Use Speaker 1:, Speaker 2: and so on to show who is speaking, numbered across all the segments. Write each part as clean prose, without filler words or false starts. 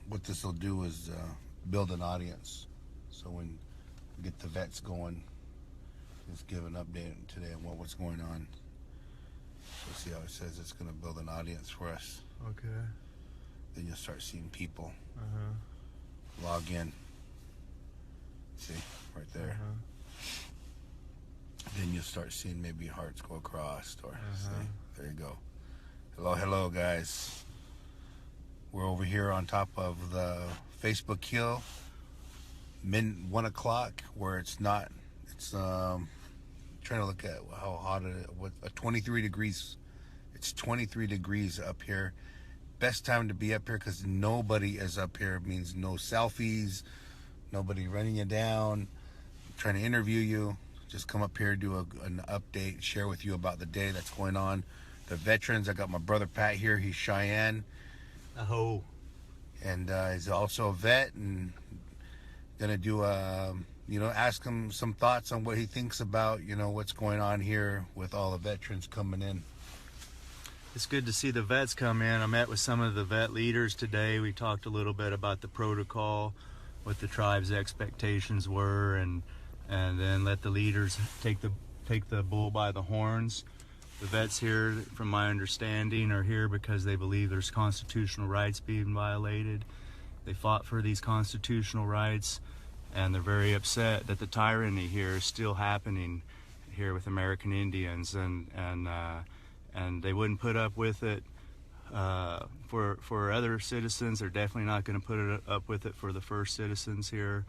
Speaker 1: what this will do is build an audience. So when we get the vets going, just give an update today on what's going on. So see how it says it's going to build an audience for us.
Speaker 2: Okay.
Speaker 1: Then you'll start seeing people
Speaker 2: Uh-huh.
Speaker 1: log in. See, right there. Then you'll start seeing maybe hearts go across, or see, there you go. Hello, guys. We're over here on top of the Facebook hill, 1 o'clock, where it's not. It's trying to look at how hot it is. What 23 degrees. It's 23 degrees up here. Best time to be up here because nobody is up here. It means no selfies, nobody running you down, trying to interview you. Just come up here, do an update, share with you about the day that's going on. The veterans, I got my brother Pat here. He's Cheyenne.
Speaker 2: Aho.
Speaker 1: And he's also a vet, and gonna do ask him some thoughts on what he thinks about what's going on here with all the veterans coming in.
Speaker 2: It's good to see the vets come in. I met with some of the vet leaders today. We talked a little bit about the protocol, what the tribe's expectations were, and then let the leaders take the bull by the horns. The vets here, from my understanding, are here because they believe there's constitutional rights being violated. They fought for these constitutional rights, and they're very upset that the tyranny here is still happening here with American Indians, and they wouldn't put up with it for other citizens. They're definitely not going to put up with it for the first citizens here.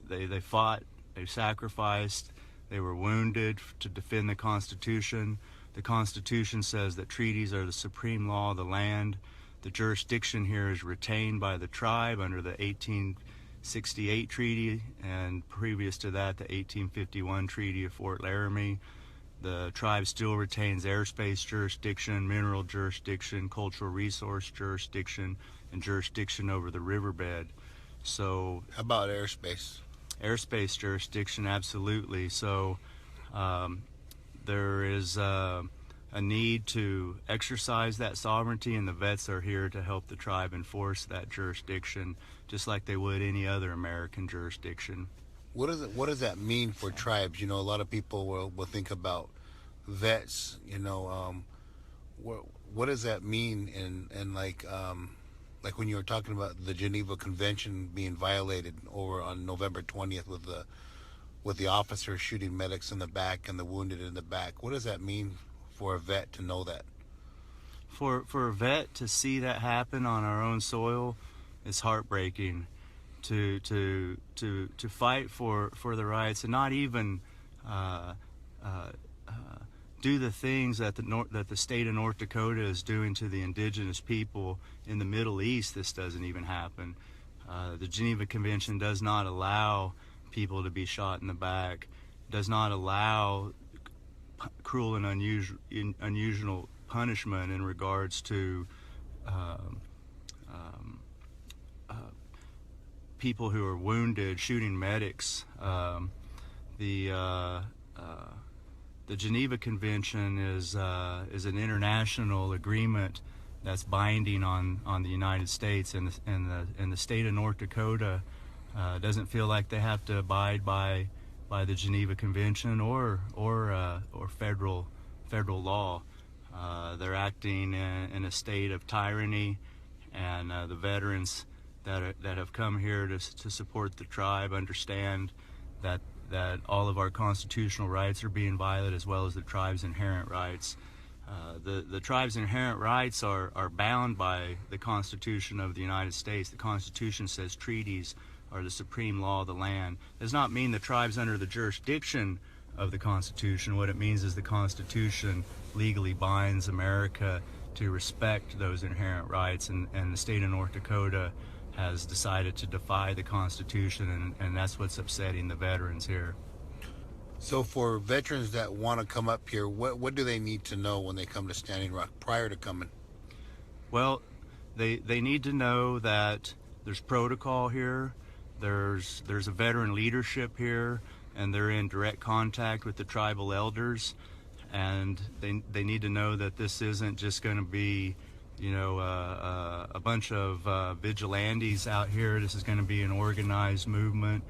Speaker 2: They fought, they sacrificed, they were wounded to defend the Constitution. The Constitution says that treaties are the supreme law of the land. The jurisdiction here is retained by the tribe under the 1868 treaty, and previous to that, the 1851 Treaty of Fort Laramie. The tribe still retains airspace jurisdiction, mineral jurisdiction, cultural resource jurisdiction, and jurisdiction over the riverbed. So,
Speaker 1: how about airspace?
Speaker 2: Airspace jurisdiction, absolutely. So there is a need to exercise that sovereignty, and the vets are here to help the tribe enforce that jurisdiction, just like they would any other American jurisdiction.
Speaker 1: What does that mean for tribes? A lot of people will think about vets. What does that mean? And like when you were talking about the Geneva Convention being violated over on November 20th with the officers shooting medics in the back and the wounded in the back. What does that mean for a vet to know that?
Speaker 2: For a vet to see that happen on our own soil is heartbreaking. To fight for the rights, and not even do the things that the state of North Dakota is doing to the indigenous people in the Middle East. This doesn't even happen. The Geneva Convention does not allow people to be shot in the back, does not allow cruel and unusual punishment in regards to people who are wounded, shooting medics. The Geneva Convention is an international agreement that's binding on the United States, and the state of North Dakota doesn't feel like they have to abide by the Geneva Convention or federal law. They're acting in a state of tyranny, and the veterans that have come here to support the tribe understand that all of our constitutional rights are being violated, as well as the tribe's inherent rights. The tribe's inherent rights are bound by the Constitution of the United States. The Constitution says treaties are the supreme law of the land. It does not mean the tribe's under the jurisdiction of the Constitution. What it means is the Constitution legally binds America to respect those inherent rights, and the state of North Dakota has decided to defy the Constitution, and that's what's upsetting the veterans here.
Speaker 1: So for veterans that want to come up here, what do they need to know when they come to Standing Rock prior to coming?
Speaker 2: Well, they need to know that there's protocol here, there's a veteran leadership here, and they're in direct contact with the tribal elders, and they need to know that this isn't just going to be a bunch of vigilantes out here. This is going to be an organized movement.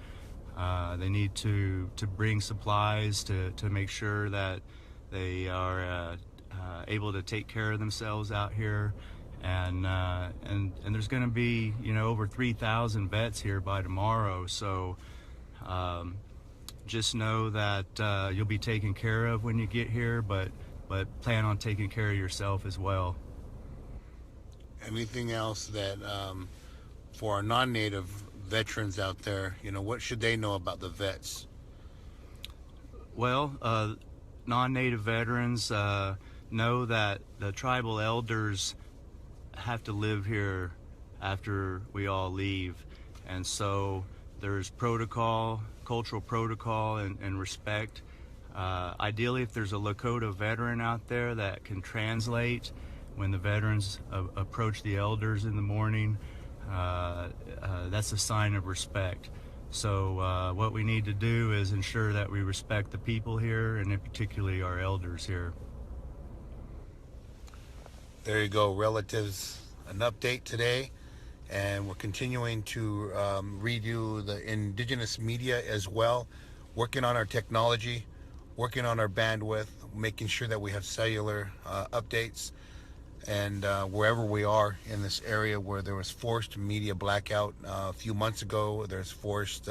Speaker 2: They need to bring supplies to make sure that they are able to take care of themselves out here. And there's going to be over 3,000 vets here by tomorrow. So just know that you'll be taken care of when you get here, but plan on taking care of yourself as well.
Speaker 1: Anything else that for our non-native veterans out there, what should they know about the vets?
Speaker 2: Well, non-native veterans know that the tribal elders have to live here after we all leave, and so there's protocol, cultural protocol, and respect. Ideally, if there's a Lakota veteran out there that can translate when the veterans approach the elders in the morning, that's a sign of respect. So what we need to do is ensure that we respect the people here, and in particularly our elders here.
Speaker 1: There you go, relatives. An update today, and we're continuing to read you the indigenous media as well, working on our technology, working on our bandwidth, making sure that we have cellular updates. And wherever we are in this area where there was forced media blackout a few months ago, there's forced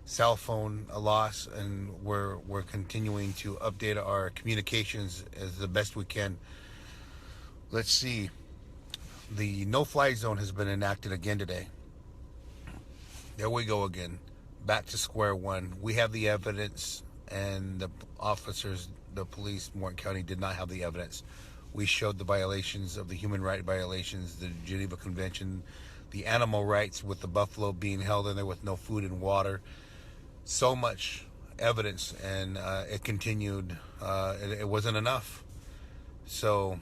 Speaker 1: cell phone loss, and we're continuing to update our communications as the best we can. Let's see. The no-fly zone has been enacted again today. There we go again. Back to square one. We have the evidence, and the officers, the police, Morton County, did not have the evidence. We showed the violations of the human rights violations, the Geneva Convention, the animal rights with the buffalo being held in there with no food and water. So much evidence, and it continued. It wasn't enough. So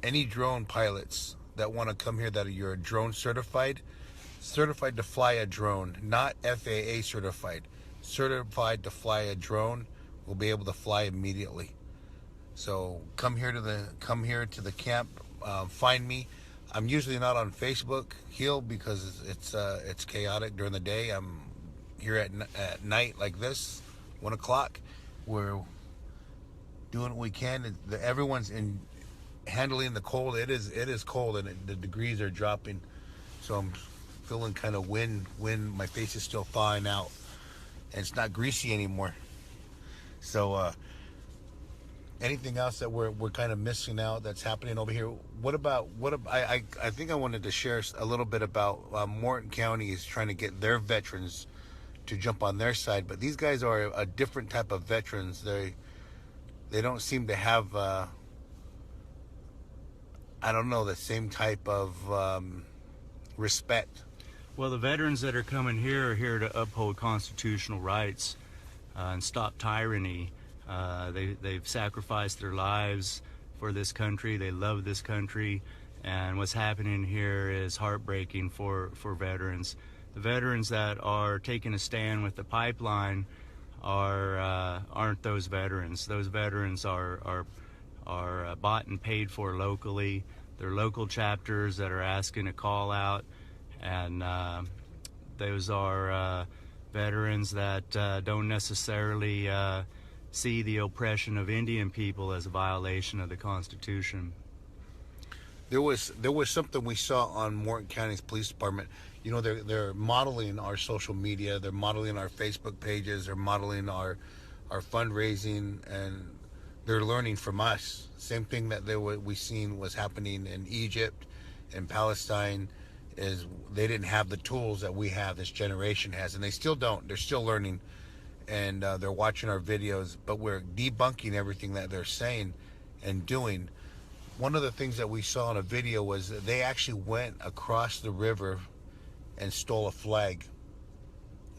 Speaker 1: any drone pilots that want to come here that you're drone certified to fly a drone, not FAA certified to fly a drone, will be able to fly immediately. So come here to the camp. Find me. I'm usually not on Facebook Hill because it's chaotic during the day. I'm here at night like this, 1 o'clock. We're doing what we can. Everyone's handling the cold. It is cold, and the degrees are dropping. So I'm feeling kind of wind. My face is still thawing out, and it's not greasy anymore. So anything else that we're kind of missing out that's happening over here? I think I wanted to share a little bit about Morton County is trying to get their veterans to jump on their side, but these guys are a different type of veterans. They don't seem to have the same type of respect.
Speaker 2: Well, the veterans that are coming here are here to uphold constitutional rights and stop tyranny. They've sacrificed their lives for this country. They love this country, and what's happening here is heartbreaking for veterans. The veterans that are taking a stand with the pipeline aren't those veterans. Those veterans are bought and paid for locally. They're local chapters that are asking to call out, and those are veterans that don't necessarily see the oppression of Indian people as a violation of the Constitution.
Speaker 1: There was something we saw on Morton County's police department. They're modeling our social media, they're modeling our Facebook pages, they're modeling our fundraising, and they're learning from us. Same thing that we seen was happening in Egypt and Palestine. Is they didn't have the tools that we have, this generation has, and they still don't. They're still learning, and they're watching our videos, but we're debunking everything that they're saying and doing. One of the things that we saw in a video was that they actually went across the river and stole a flag.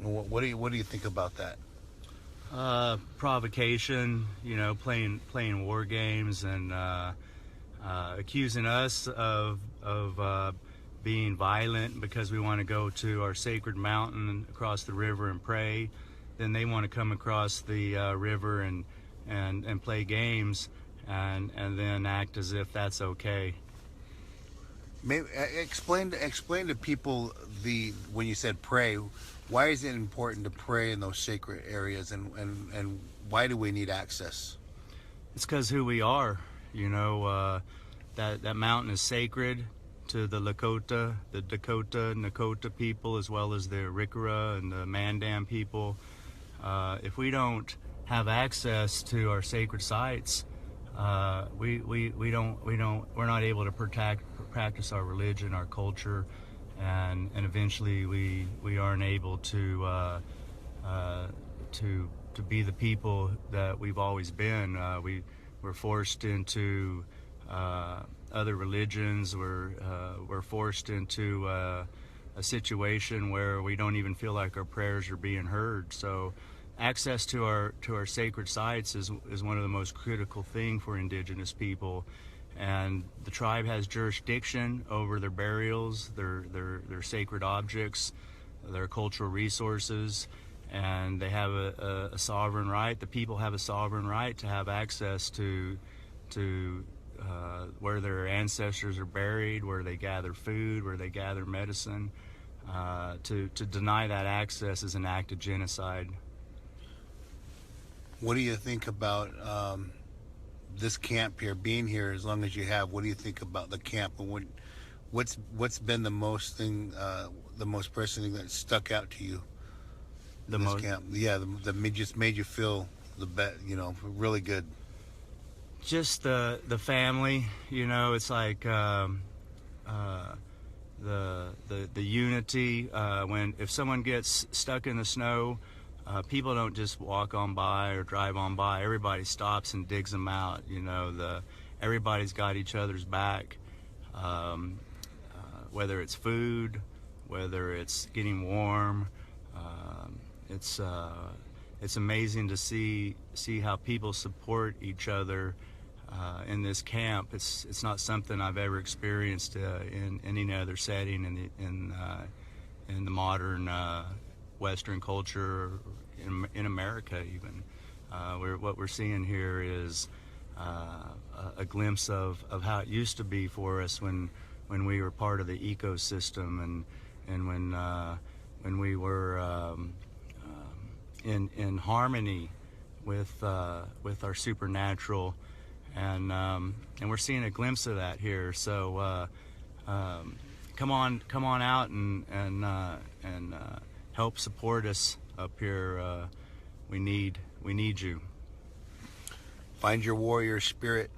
Speaker 1: What do you think about that?
Speaker 2: Provocation, playing war games, and accusing us of being violent because we want to go to our sacred mountain across the river and pray. Then they want to come across the river and play games, and then act as if that's okay.
Speaker 1: Maybe explain to people when you said pray, why is it important to pray in those sacred areas, and why do we need access?
Speaker 2: It's because who we are. That mountain is sacred to the Lakota, the Dakota, Nakota people, as well as the Arikara and the Mandan people. If we don't have access to our sacred sites, we're not able to practice our religion, our culture, and eventually we aren't able to be the people that we've always been. We're forced into other religions. We're forced into a situation where we don't even feel like our prayers are being heard. So access to our sacred sites is one of the most critical thing for indigenous people, and the tribe has jurisdiction over their burials, their sacred objects, their cultural resources, and they have a sovereign right. The people have a sovereign right to have access to where their ancestors are buried, where they gather food, where they gather medicine. To deny that access is an act of genocide.
Speaker 1: What do you think about this camp here, being here as long as you have? What do you think about the camp, and what's been the most pressing thing that stuck out to you? Camp, yeah, that just made you feel really good.
Speaker 2: Just the family, it's like the unity. If someone gets stuck in the snow, people don't just walk on by or drive on by. Everybody stops and digs them out. Everybody's got each other's back. Whether it's food, whether it's getting warm, it's amazing to see how people support each other in this camp. It's not something I've ever experienced in any other setting in the modern Western culture, in America even. What we're seeing here is a glimpse of how it used to be for us when we were part of the ecosystem, and when we were in harmony with our supernatural, and we're seeing a glimpse of that here. So come on out and help support us up here. We need you.
Speaker 1: Find your warrior spirit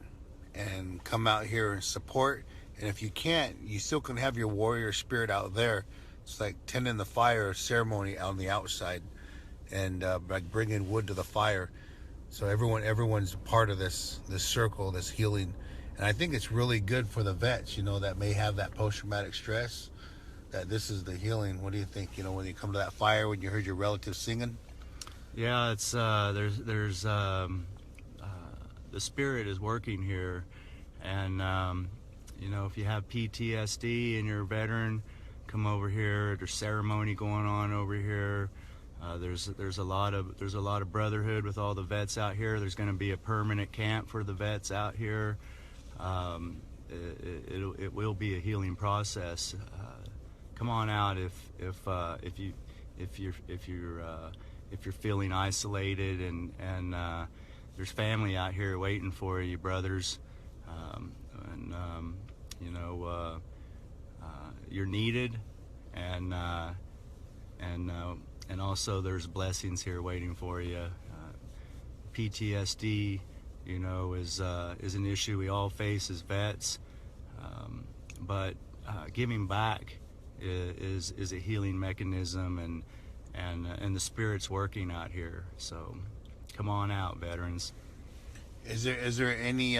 Speaker 1: and come out here and support. And if you can't, you still can have your warrior spirit out there. It's like tending the fire ceremony on the outside, and like bringing wood to the fire. So everyone's part of this circle, this healing. And I think it's really good for the vets, that may have that post-traumatic stress, that this is the healing. What do you think? When you come to that fire, when you heard your relatives singing?
Speaker 2: Yeah, it's there's the spirit is working here, and if you have PTSD and you're a veteran, come over here. There's ceremony going on over here. There's a lot of brotherhood with all the vets out here. There's going to be a permanent camp for the vets out here. It will be a healing process. Come on out if you're feeling isolated, and there's family out here waiting for you, brothers, you're needed, and also there's blessings here waiting for you. PTSD, is an issue we all face as vets, but giving back is a healing mechanism, and the spirit's working out here. So come on out, veterans.
Speaker 1: Is there any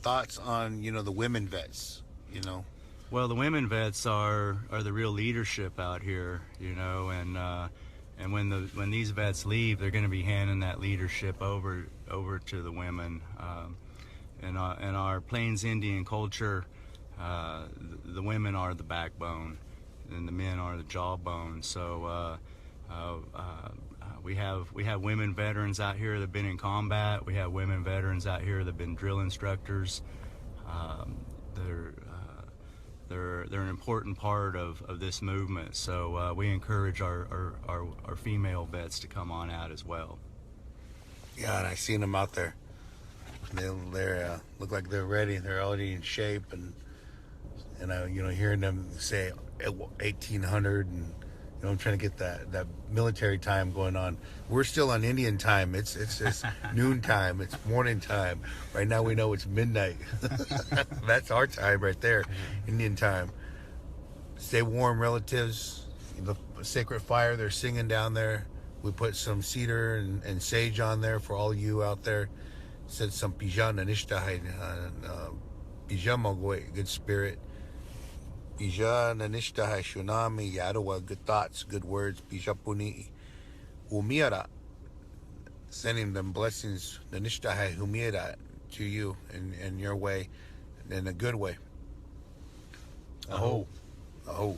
Speaker 1: thoughts on the women vets?
Speaker 2: Well, the women vets are the real leadership out here, and when these vets leave, they're going to be handing that leadership over to the women. In our Plains Indian culture, the women are the backbone, and the men are the jawbone. So We have women veterans out here that have been in combat. We have women veterans out here that have been drill instructors. They're an important part of this movement. So we encourage our female vets to come on out as well.
Speaker 1: Yeah, and I seen them out there. They look like they're ready. They're already in shape, and hearing them say 1800, and I'm trying to get that military time going on. We're still on Indian time. It's noon time. It's morning time. Right now we know it's midnight. That's our time right there, Indian time. Stay warm, relatives. The sacred fire they're singing down there. We put some cedar and sage on there for all you out there. Said some pijana nishtahai, pijama, good spirit. Bija Nanishtaha Shunami Yadawa, good thoughts, good words, Bijapuni Umiara, sending them blessings, Nanishtaha Humiara, to you in your way, in a good way. Aho. Aho.